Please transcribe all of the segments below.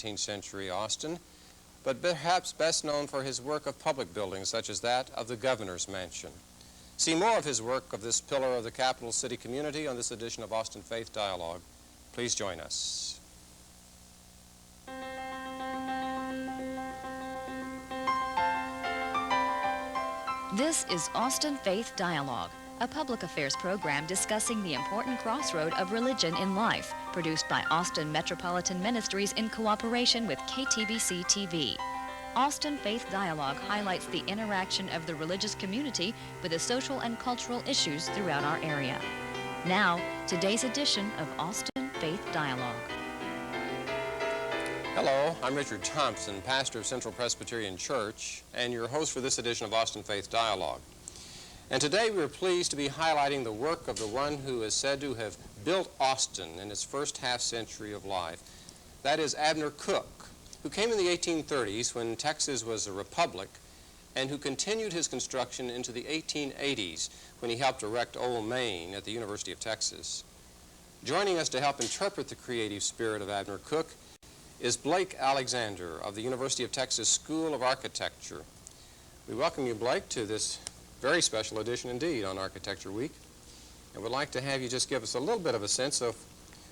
18th century Austin, but perhaps best known for his work of public buildings such as that of the Governor's Mansion. See more of his work of this pillar of the capital city community on this edition of Austin Faith Dialogue. Please join us. This is Austin Faith Dialogue, a public affairs program discussing the important crossroad of religion in life, produced by Austin Metropolitan Ministries in cooperation with KTBC TV. Austin Faith Dialogue highlights the interaction of the religious community with the social and cultural issues throughout our area. Now, today's edition of Austin Faith Dialogue. Hello, I'm Richard Thompson, pastor of Central Presbyterian Church, and your host for this edition of Austin Faith Dialogue. And today we're pleased to be highlighting the work of the one who is said to have built Austin in its first half century of life. That is Abner Cook, who came in the 1830s when Texas was a republic, and who continued his construction into the 1880s when he helped erect Old Main at the University of Texas. Joining us to help interpret the creative spirit of Abner Cook is Blake Alexander of the University of Texas School of Architecture. We welcome you, Blake, to this very special edition indeed on Architecture Week, and would like to have you just give us a little bit of a sense of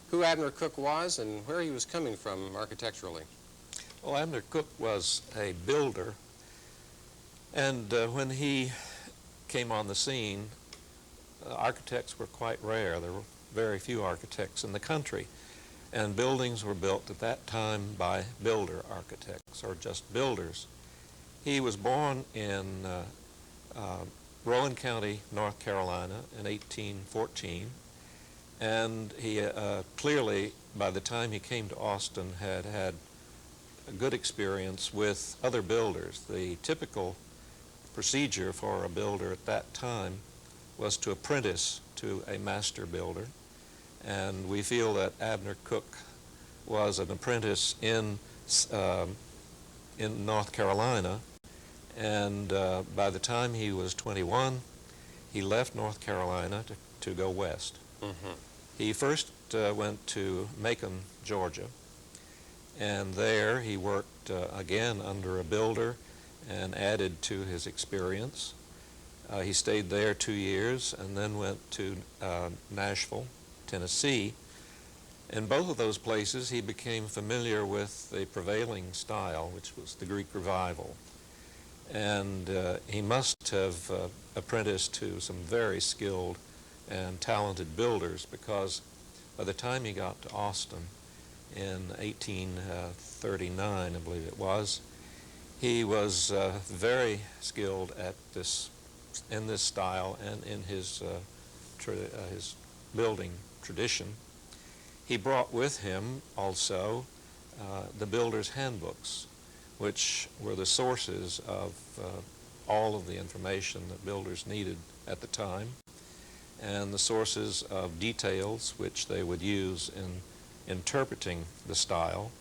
who Abner Cook was and where he was coming from architecturally. Well, Abner Cook was a builder, and when he came on the scene, architects were quite rare. There were very few architects in the country, and buildings were built at that time by builder architects, or just builders. He was born in Rowan County, North Carolina in 1814, and he clearly, by the time he came to Austin, had had a good experience with other builders. The typical procedure for a builder at that time was to apprentice to a master builder, and we feel that Abner Cook was an apprentice in North Carolina, and by the time he was 21, he left North Carolina to go west. Mm-hmm. He first went to Macon, Georgia, and there he worked again under a builder and added to his experience. He stayed there 2 years and then went to Nashville, Tennessee. In both of those places he became familiar with the prevailing style, which was the Greek Revival. And he must have apprenticed to some very skilled and talented builders, because by the time he got to Austin in 1839, I believe it was, he was very skilled at in this style and in his building tradition. He brought with him also the builder's handbooks, which were the sources of all of the information that builders needed at the time, and the sources of details which they would use in interpreting the style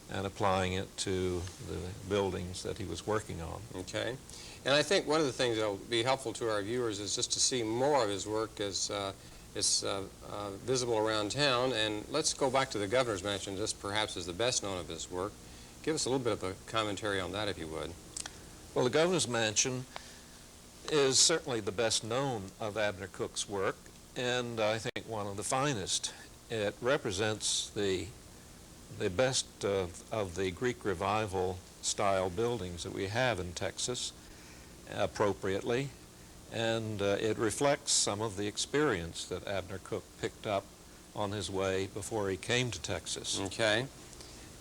and applying it to the buildings that he was working on. Okay. And I think one of the things that will be helpful to our viewers is just to see more of his work as visible around town. And let's go back to the Governor's Mansion, just perhaps as the best known of his work. Give us a little bit of a commentary on that, if you would. Well, the Governor's Mansion is certainly the best known of Abner Cook's work, and I think one of the finest. It represents the best of the Greek Revival style buildings that we have in Texas appropriately, and it reflects some of the experience that Abner Cook picked up on his way before he came to Texas. Okay.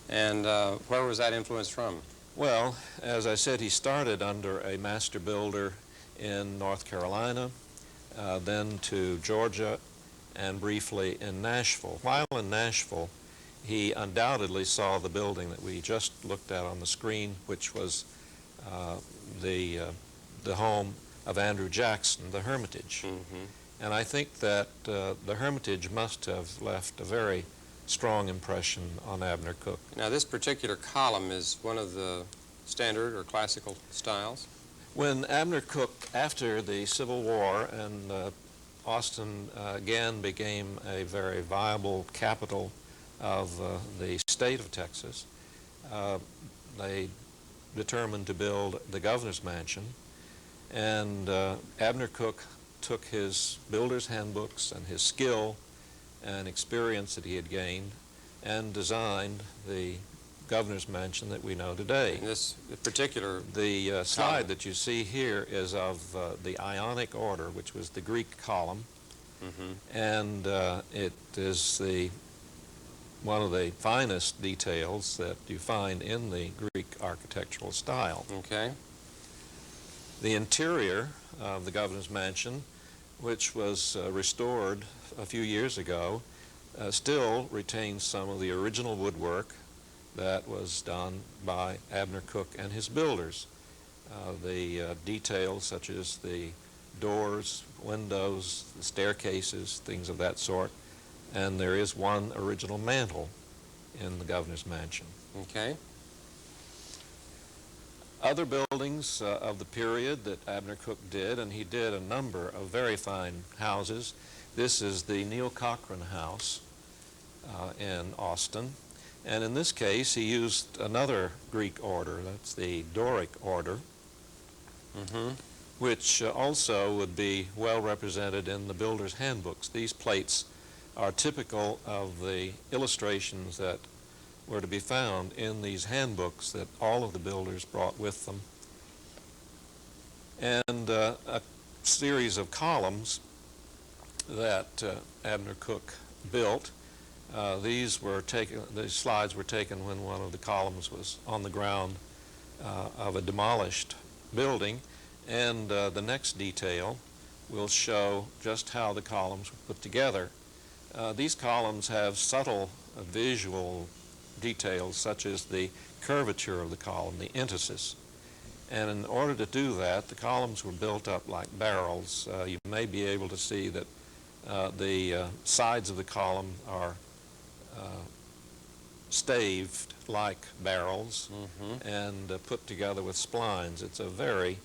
And where was that influence from? Well, as I said, he started under a master builder in North Carolina, then to Georgia, and briefly in Nashville. While in Nashville, he undoubtedly saw the building that we just looked at on the screen, which was the home of Andrew Jackson, the Hermitage. Mm-hmm. And I think that the Hermitage must have left a very strong impression on Abner Cook. Now, this particular column is one of the standard or classical styles? When Abner Cook, after the Civil War and Austin again became a very viable capital of the state of Texas, they determined to build the governor's mansion, and Abner Cook took his builder's handbooks and his skill and experience that he had gained and designed the governor's mansion that we know today. In this particular The slide that you see here is of the Ionic order, which was the Greek column, and it is one of the finest details that you find in the Greek architectural style. Okay. The interior of the governor's mansion, which was restored a few years ago, still retains some of the original woodwork that was done by Abner Cook and his builders. The details such as the doors, windows, the staircases, things of that sort, and there is one original mantel in the governor's mansion. Okay. Other buildings of the period that Abner Cook did, and he did a number of very fine houses. This is the Neil Cochran House in Austin. And in this case, he used another Greek order. That's the Doric order, which also would be well represented in the builder's handbooks. These plates are typical of the illustrations that were to be found in these handbooks that all of the builders brought with them. And a series of columns that Abner Cook built. These slides were taken when one of the columns was on the ground of a demolished building, and the next detail will show just how the columns were put together. These columns have subtle visual details such as the curvature of the column, the entasis. And in order to do that, the columns were built up like barrels. You may be able to see that the sides of the column are staved like barrels and put together with splines. It's a very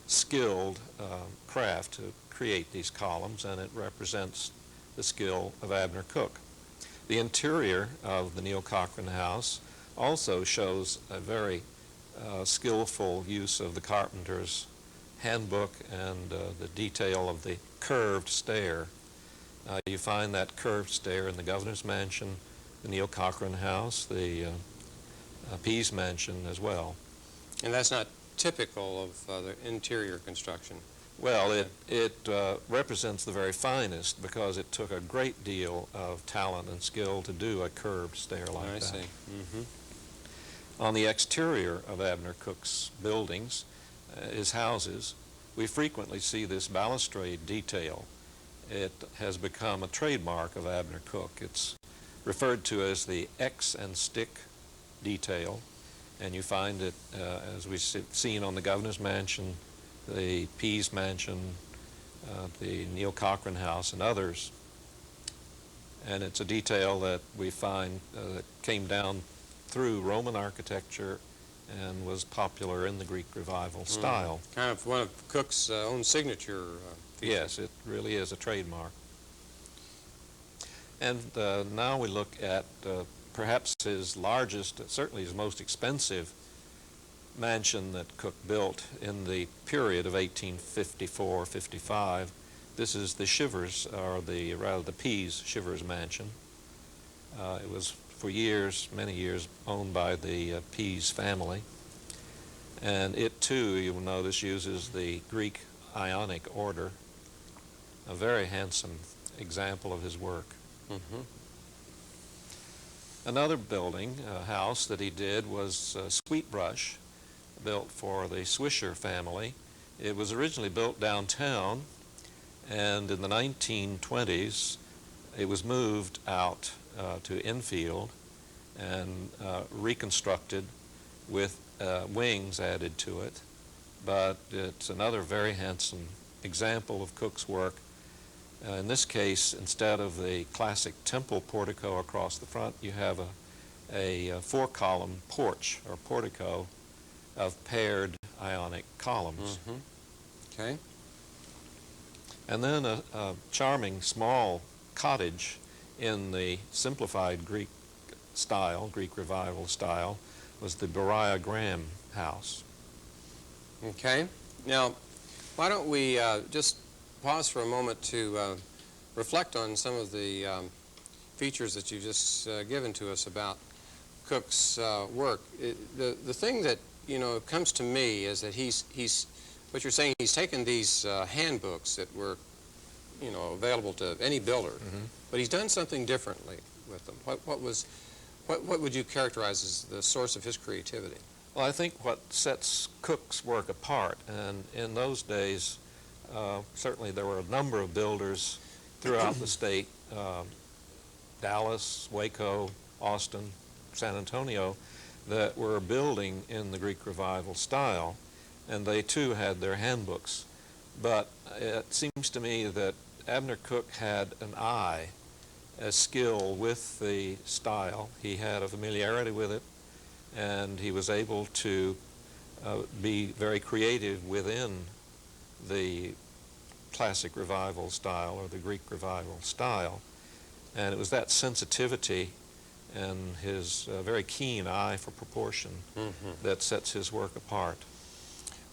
skilled craft to create these columns, and it represents the skill of Abner Cook. The interior of the Neil Cochran House also shows a very skillful use of the carpenter's handbook and the detail of the curved stair. You find that curved stair in the governor's mansion, the Neil Cochran House, the Pease mansion as well. And that's not typical of the interior construction. Well, it represents the very finest because it took a great deal of talent and skill to do a curved stair like that. I see. On the exterior of Abner Cook's buildings, his houses, we frequently see this balustrade detail. It has become a trademark of Abner Cook. It's referred to as the X and stick detail, and you find it, as we've seen on the governor's mansion, the Pease mansion, the Neil Cochran House, and others. And it's a detail that we find that came down through Roman architecture and was popular in the Greek Revival style. Kind of one of Cook's own signature features. Yes, it really is a trademark. And now we look at perhaps his largest, certainly his most expensive mansion that Cook built in the period of 1854-55. This is the Shivers, or the Pease Shivers mansion. It was for years, many years, owned by the Pease family. And it too, you will notice, uses the Greek Ionic order, a very handsome example of his work. Another building, house that he did was Sweetbrush, built for the Swisher family. It was originally built downtown, and in the 1920s it was moved out to infield and reconstructed with wings added to it. But it's another very handsome example of Cook's work. In this case, instead of the classic temple portico across the front, you have a four-column porch or portico of paired Ionic columns. Okay. And then a charming small cottage in the simplified Greek style, Greek Revival style, was the Beriah Graham house. Okay. Now, why don't we just pause for a moment to reflect on some of the features that you've just given to us about Cook's work. The thing that, comes to me is that he's what you're saying, he's taken these handbooks that were, available to any builder, but he's done something differently with them. What would you characterize as the source of his creativity? Well, I think what sets Cook's work apart, and in those days, certainly there were a number of builders throughout the state, Dallas, Waco, Austin, San Antonio, that were building in the Greek Revival style, and they too had their handbooks. But it seems to me that Abner Cook had an eye, a skill with the style. He had a familiarity with it, and he was able to be very creative within the classic revival style or the Greek revival style. And it was that sensitivity and his very keen eye for proportion that sets his work apart.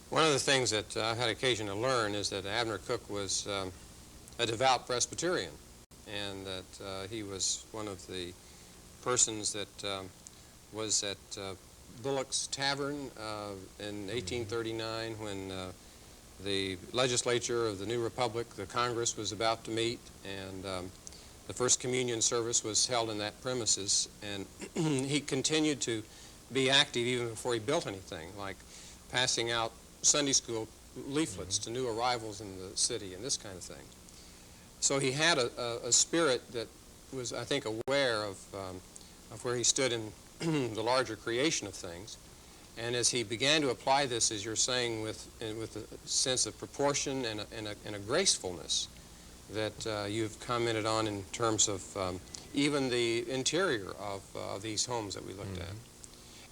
One of the things that I've had occasion to learn is that Abner Cook was a devout Presbyterian, and that he was one of the persons that was at Bullock's Tavern in 1839 when the legislature of the new republic, the Congress, was about to meet, and the first communion service was held in that premises, and he continued to be active even before he built anything, like passing out Sunday school leaflets to new arrivals in the city and this kind of thing. So he had a spirit that was, I think, aware of where he stood in the larger creation of things. And as he began to apply this, as you're saying, with a sense of proportion and a gracefulness that you've commented on in terms of even the interior of these homes that we looked at.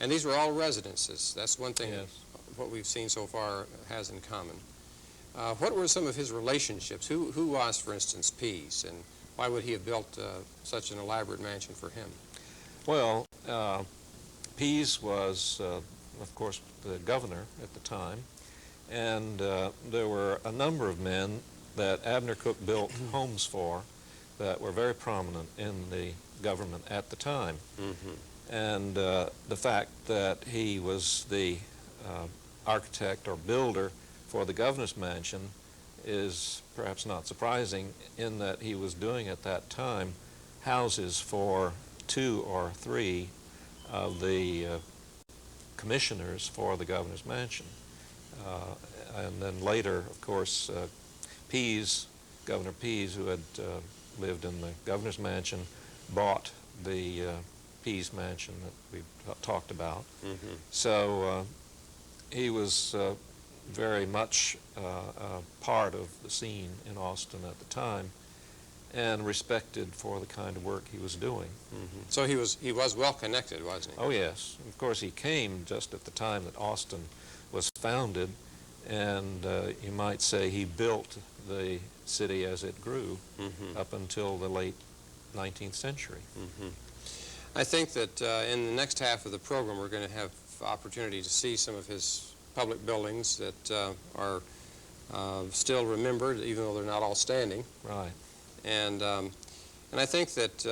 And these were all residences. That's one thing that what we've seen so far has in common. What were some of his relationships? Who was, for instance, Pease, and why would he have built such an elaborate mansion for him? Well, Pease was, of course, the governor at the time, and there were a number of men that Abner Cook built homes for that were very prominent in the government at the time. And the fact that he was the architect or builder for the governor's mansion is perhaps not surprising, in that he was doing at that time houses for 2 or 3 of the commissioners for the governor's mansion. And then later, of course, Governor Pease, who had lived in the governor's mansion, bought the Pease mansion that we talked about. So he was very much part of the scene in Austin at the time, and respected for the kind of work he was doing. So he was well connected, wasn't he? Oh yes, of course he came just at the time that Austin was founded, and you might say he built the city as it grew up until the late 19th century. I think that in the next half of the program we're going to have opportunity to see some of his public buildings that are still remembered, even though they're not all standing. Right. And I think that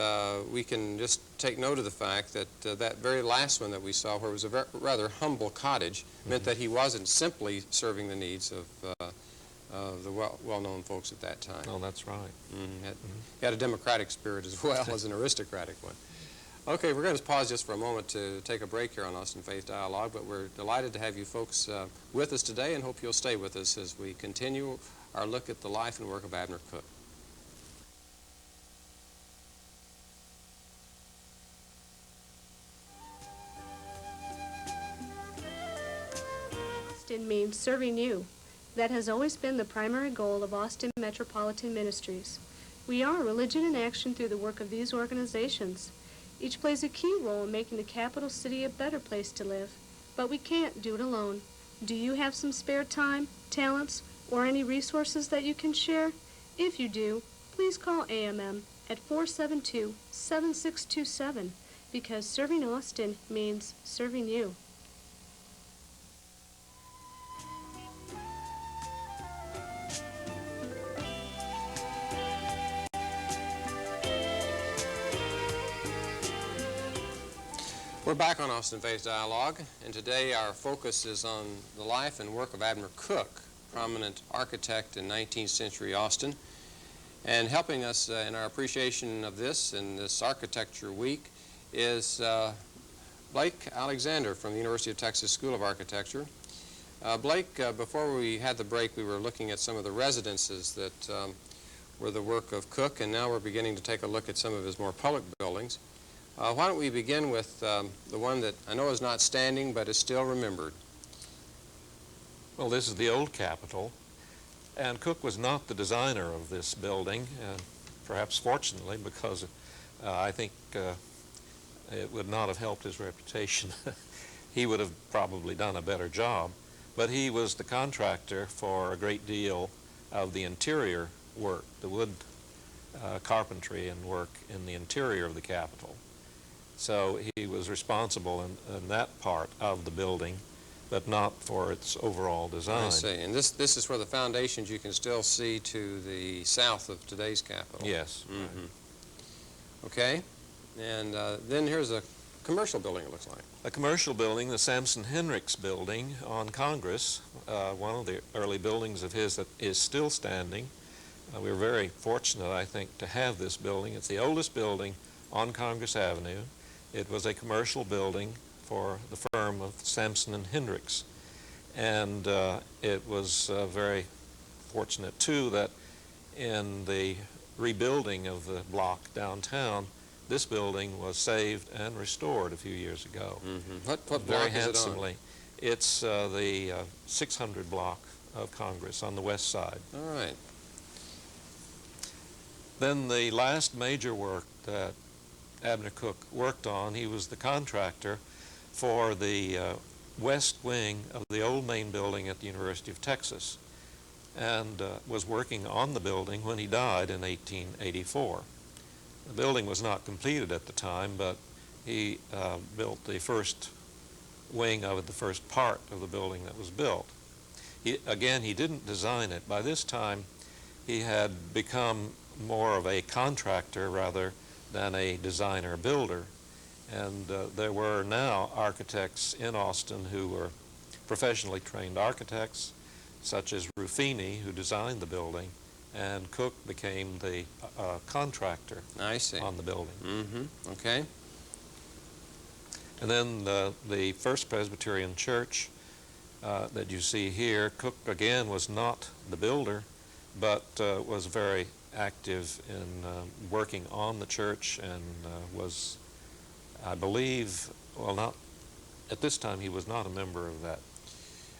we can just take note of the fact that that very last one that we saw, where it was a rather humble cottage, meant that he wasn't simply serving the needs of the well-known folks at that time. Oh, that's right. He had a democratic spirit as well as an aristocratic one. Okay, we're going to pause just for a moment to take a break here on Austin Faith Dialogue, but we're delighted to have you folks with us today, and hope you'll stay with us as we continue our look at the life and work of Abner Cook. Austin means serving you. That has always been the primary goal of Austin Metropolitan Ministries. We are religion in action through the work of these organizations. Each plays a key role in making the capital city a better place to live. But we can't do it alone. Do you have some spare time, talents, or any resources that you can share? If you do, please call AMM at 472-7627. because serving Austin means serving you. We're back on Austin Faith Dialogue, and today our focus is on the life and work of Abner Cook, prominent architect in 19th century Austin. And helping us in our appreciation of this in this Architecture Week is Blake Alexander from the University of Texas School of Architecture. Blake, before we had the break, we were looking at some of the residences that were the work of Cook, and now we're beginning to take a look at some of his more public buildings. Why don't we begin with the one that I know is not standing but is still remembered? Well, this is the old Capitol, and Cook was not the designer of this building, perhaps fortunately, because I think it would not have helped his reputation. He would have probably done a better job, but he was the contractor for a great deal of the interior work, the wood carpentry and work in the interior of the Capitol. So he was responsible in that part of the building, but not for its overall design. I see. And this is where the foundations you can still see to the south of today's Capitol. Yes. Mm-hmm. Okay. And then here's a commercial building, it looks like. A commercial building, the Samson Hendricks building on Congress, one of the early buildings of his that is still standing. We were very fortunate, I think, to have this building. It's the oldest building on Congress Avenue. It was a commercial building for the firm of Samson and Hendricks. And it was very fortunate, too, that in the rebuilding of the block downtown, this building was saved and restored a few years ago. Mm-hmm. What block very is it on? handsomely. It's the 600 block of Congress on the west side. All right. Then the last major work that Abner Cook worked on, he was the contractor for the west wing of the old main building at the University of Texas, and was working on the building when he died in 1884. The building was not completed at the time, but he built the first wing of it, the first part of the building that was built. Again, he didn't design it. By this time, he had become more of a contractor rather than a designer builder. And there were now architects in Austin who were professionally trained architects, such as Ruffini, who designed the building, and Cook became the contractor I see. on the building. Mm-hmm. Okay. And then the First Presbyterian Church that you see here, Cook again was not the builder, but was very active in working on the church and was, I believe, well, not at this time he was not a member of that.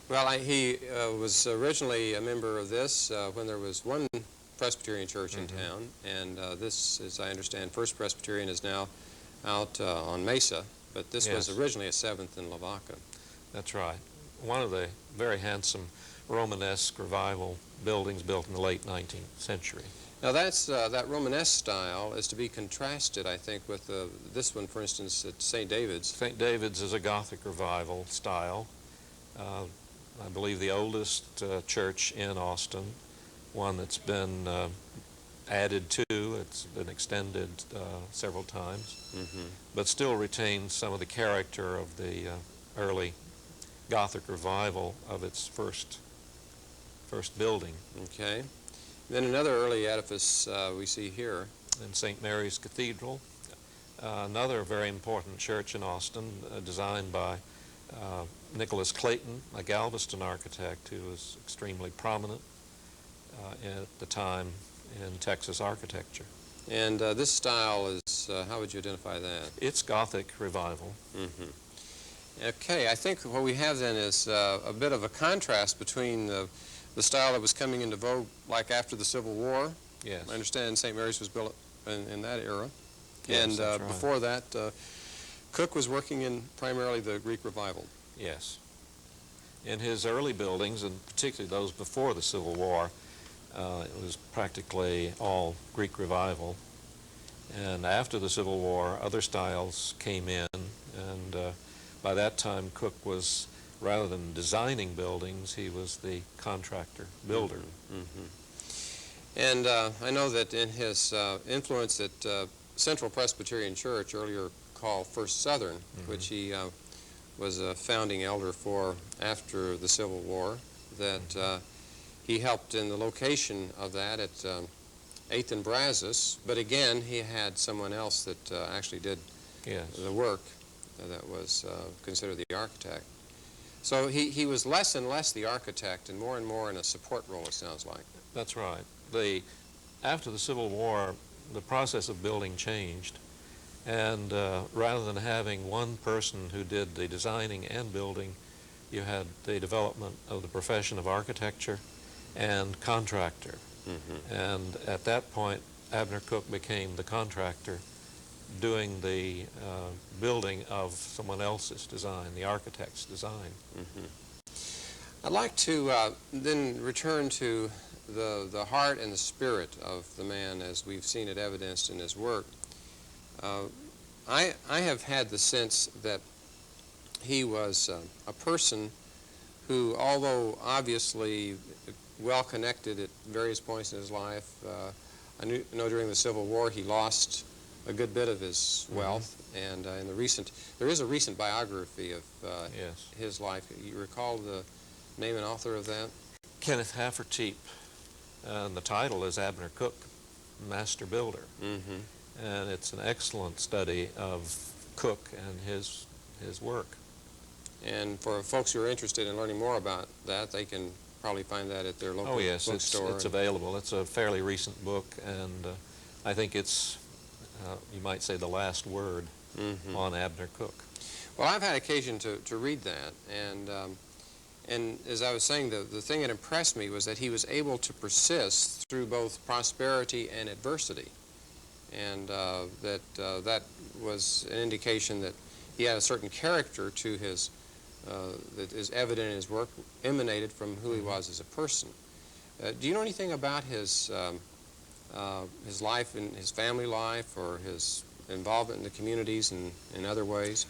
Well, he was originally a member of this when there was one Presbyterian church in town, and this, as I understand, First Presbyterian is now out on Mesa, but this was originally a Seventh in Lavaca. That's right. One of the very handsome Romanesque revival buildings built in the late 19th century. Now that's that Romanesque style is to be contrasted, I think, with this one, for instance, at St. David's. St. David's is a Gothic revival style. I believe the oldest church in Austin, one that's been added to, it's been extended several times, but still retains some of the character of the early Gothic revival of its first building. Okay. Then another early edifice we see here. In St. Mary's Cathedral, another very important church in Austin, designed by Nicholas Clayton, a Galveston architect who was extremely prominent at the time in Texas architecture. And this style is, how would you identify that? It's Gothic revival. Okay, I think what we have then is a bit of a contrast between the style that was coming into vogue like after the Civil War. Yes. I understand St. Mary's was built in that era. Yes, and that's right. before that, Cook was working in primarily the Greek Revival. Yes. In his early buildings, and particularly those before the Civil War, it was practically all Greek revival. And after the Civil War, other styles came in, and by that time Cook was, rather than designing buildings, he was the contractor, builder. And I know that in his influence at Central Presbyterian Church, earlier called First Southern, which he was a founding elder for after the Civil War, that he helped in the location of that at 8th and Brazos, but again, he had someone else that actually did the work that was considered the architect. So he was less and less the architect and more in a support role, it sounds like. That's right. After the Civil War, the process of building changed, and rather than having one person who did the designing and building, you had the development of the profession of architecture and contractor. And at that point, Abner Cook became the contractor doing the building of someone else's design, the architect's design. I'd like to then return to the heart and the spirit of the man as we've seen it evidenced in his work. I have had the sense that he was a person who, although obviously well connected at various points in his life, I know during the Civil War he lost a good bit of his wealth, and there is a recent biography of his life. You recall the name and author of that? Kenneth Hafferteep, and the title is Abner Cook, Master Builder. And it's an excellent study of Cook and his work. And for folks who are interested in learning more about that, they can probably find that at their local bookstore. It's available. It's a fairly recent book, and I think it's, you might say, the last word on Abner Cook. Well, I've had occasion to read that, and as I was saying, the thing that impressed me was that he was able to persist through both prosperity and adversity, and that was an indication that he had a certain character to his that is evident in his work, emanated from who he was as a person. Do you know anything about his life and his family life, or his involvement in the communities and in other ways?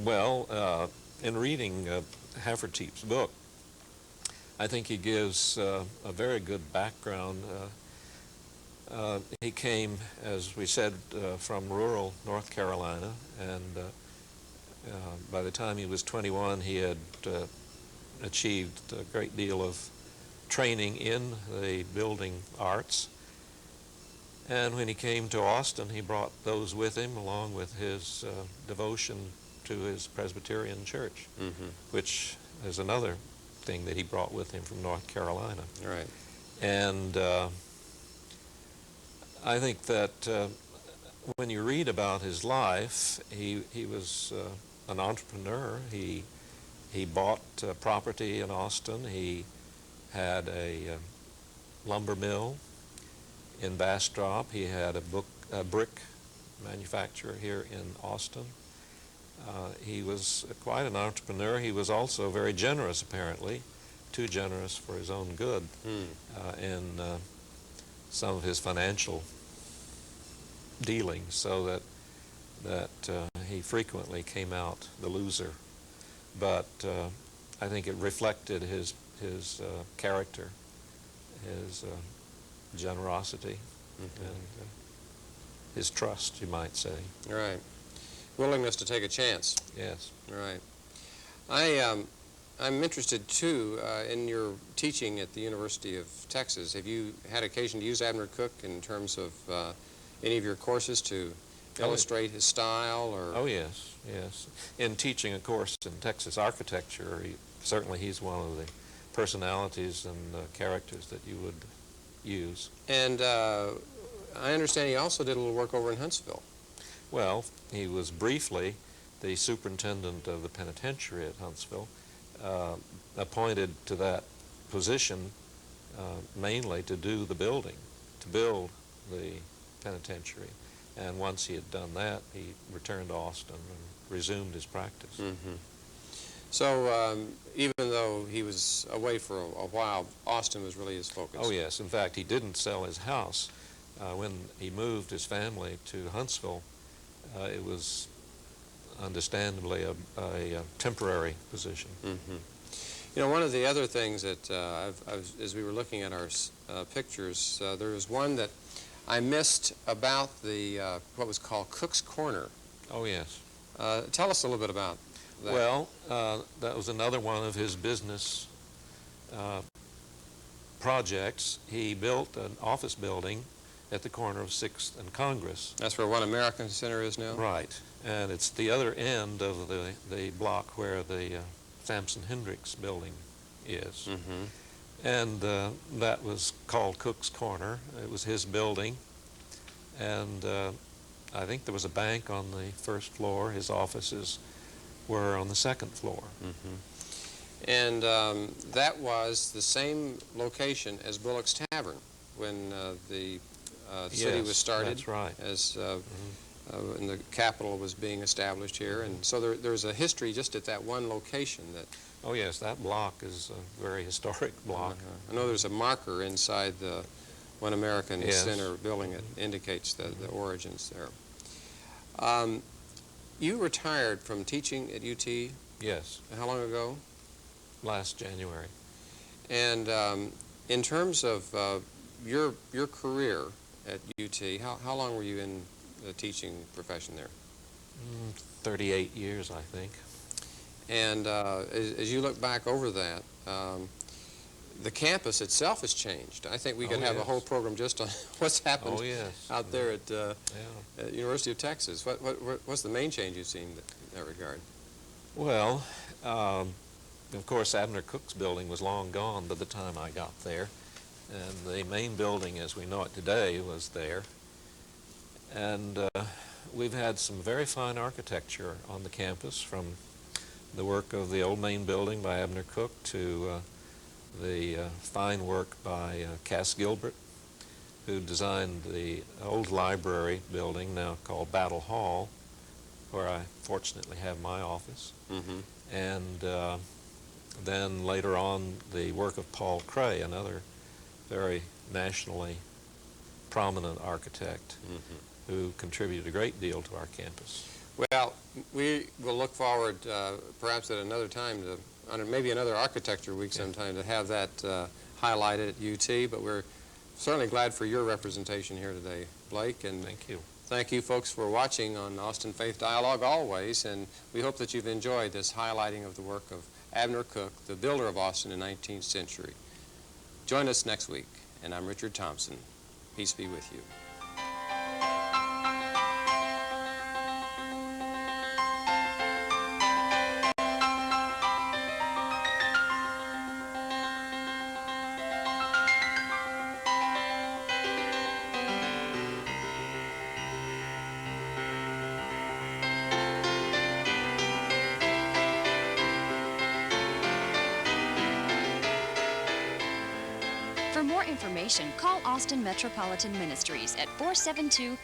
Well, in reading Hafferteep's book, I think he gives a very good background. He came, as we said, from rural North Carolina, and by the time he was 21, he had achieved a great deal of training in the building arts. And when he came to Austin, he brought those with him, along with his devotion to his Presbyterian church, which is another thing that he brought with him from North Carolina. Right. And I think that when you read about his life, he was an entrepreneur. He bought property in Austin. He had a lumber mill in Bastrop. He had a brick manufacturer here in Austin. He was quite an entrepreneur. He was also very generous, apparently, too generous for his own good in some of his financial dealings, so that he frequently came out the loser. But I think it reflected his character, his generosity, and his trust, you might say. Right. Willingness to take a chance. Yes. Right. I'm interested, too, in your teaching at the University of Texas. Have you had occasion to use Abner Cook in terms of any of your courses to illustrate his style? Or? Oh, yes, yes. In teaching a course in Texas architecture, certainly he's one of the personalities and characters that you would use. And I understand he also did a little work over in Huntsville. Well, he was briefly the superintendent of the penitentiary at Huntsville, appointed to that position mainly to do the building, to build the penitentiary. And once he had done that, he returned to Austin and resumed his practice. So even though he was away for a while, Austin was really his focus. Oh, yes. In fact, he didn't sell his house When he moved his family to Huntsville, it was understandably a temporary position. Mm-hmm. You know, one of the other things that as we were looking at our pictures, there was one that I missed about the what was called Cook's Corner. Oh, yes. Tell us a little bit about that. Well, that was another one of his business projects. He built an office building at the corner of 6th and Congress. That's where One American Center is now? Right. And it's the other end of the block where the Sampson Hendricks building is. Mm-hmm. And that was called Cook's Corner. It was his building. And I think there was a bank on the first floor. His offices were on the second floor. Mm-hmm. And that was the same location as Bullock's Tavern when the city was started. That's right. As and the Capitol was being established here, and so there's a history just at that one location. That. Oh yes, that block is a very historic block. I know there's a marker inside the One American Yes. Center building that indicates the origins there. You retired from teaching at UT. Yes. How long ago? Last January. And in terms of your career at UT, how long were you in the teaching profession there? 38 years, I think. And as you look back over that, the campus itself has changed. I think we could have a whole program just on what's happened out there at University of Texas. What's the main change you've seen in that regard? Well, of course, Abner Cook's building was long gone by the time I got there. And the main building as we know it today was there. And we've had some very fine architecture on the campus, from the work of the old main building by Abner Cook to the fine work by Cass Gilbert, who designed the old library building now called Battle Hall, where I fortunately have my office. Mm-hmm. And then later on the work of Paul Cray, another very nationally prominent architect, who contributed a great deal to our campus. Well, we will look forward perhaps at another time to, maybe another architecture week sometime, to have that highlighted at UT, but we're certainly glad for your representation here today, Blake. And thank you. Thank you folks for watching on Austin Faith Dialogue always, and we hope that you've enjoyed this highlighting of the work of Abner Cook, the builder of Austin in the 19th century. Join us next week, and I'm Richard Thompson. Peace be with you. For more information, call Austin Metropolitan Ministries at 472-7622.